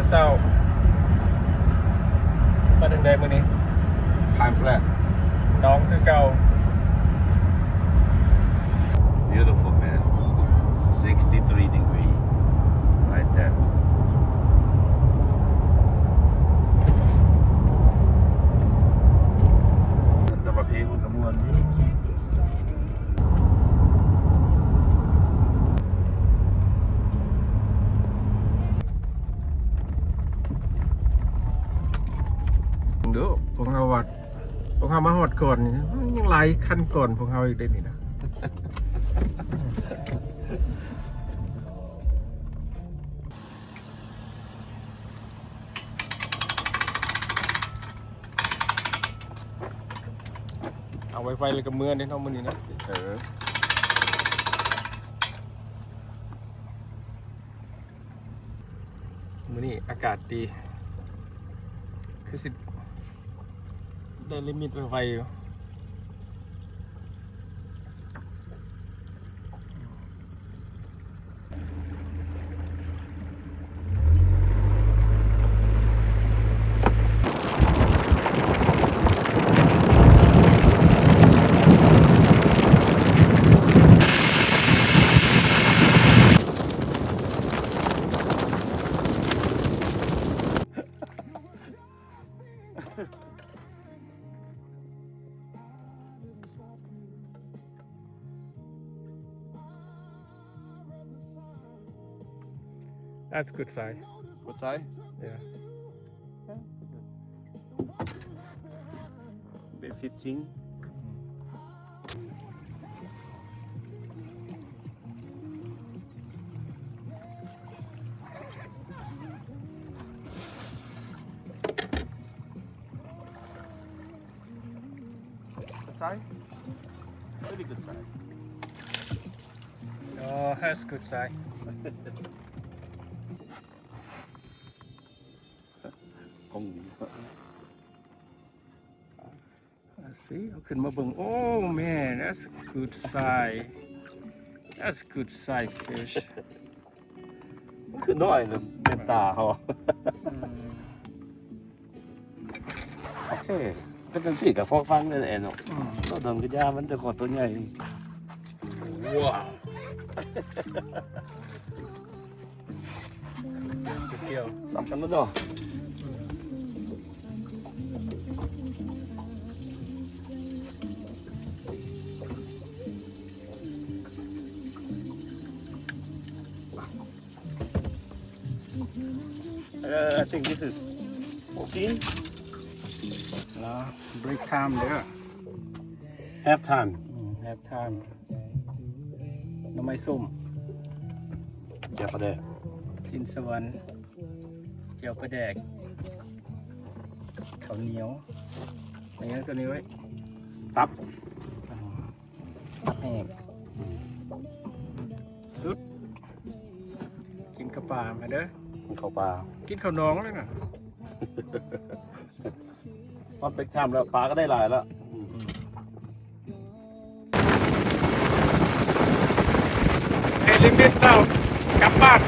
เช้าไปจังได๋มื้อนี้ Time flat น้องคือเก่า beautiful man 63 degree right there แต่ว่าเพลงมันก็ม่วนอยู่ดูพวกเรามาฮอดก่อนยังหลายคันก่อนพวกเราอีกได้นี่นะเอาไวๆเลยกับเมืองนี่เนาะมื้อนี้นะมื้อนี้อากาศดีคือสิได้ลิมิตไวๆอยู่ That's good side. What side? Yeah. Bit 15. What side? Pretty good side. Oh, that's good side. คงดี See, เอาขึ้นมาเบิ่ง Oh man, that's good side. That's good side fish. คือน้อยเลยเต็มตาเขาโอเคก็จังซี่กับพอฟังได้แหละเนาะเราดมกระยามันจะขอตัวใหญ่ Wow. Good deal. สำคัญแล้วเนาะI think this is 14 No, break time there. half time Have time. น้ำไม้ส้ม เดี๋ยวก็ได้ สินสวรรค์เจียวปลาแดกข้าวเหนียวอะไรเงี้ยตัวนี้ไว้ ตับ แห้งสุดกินกระปามาเด้อ เข้าปลา กินข้าวน้องเลยนะ พอเป็นทำแล้วปลาก็ได้หลายแล้ว เอลิเมนต์เต้ากลับบ้าน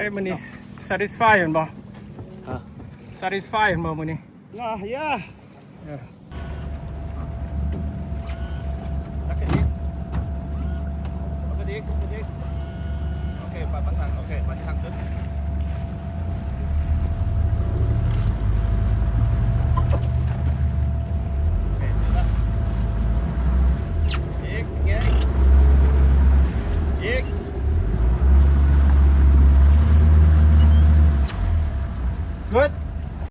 ไอ้มื้อนี้ satisfy เห็นบ่ ฮะ satisfy เห็นบ่มื้อนี้ yeah Oke, Pak Patang. Oke, Pak Patang.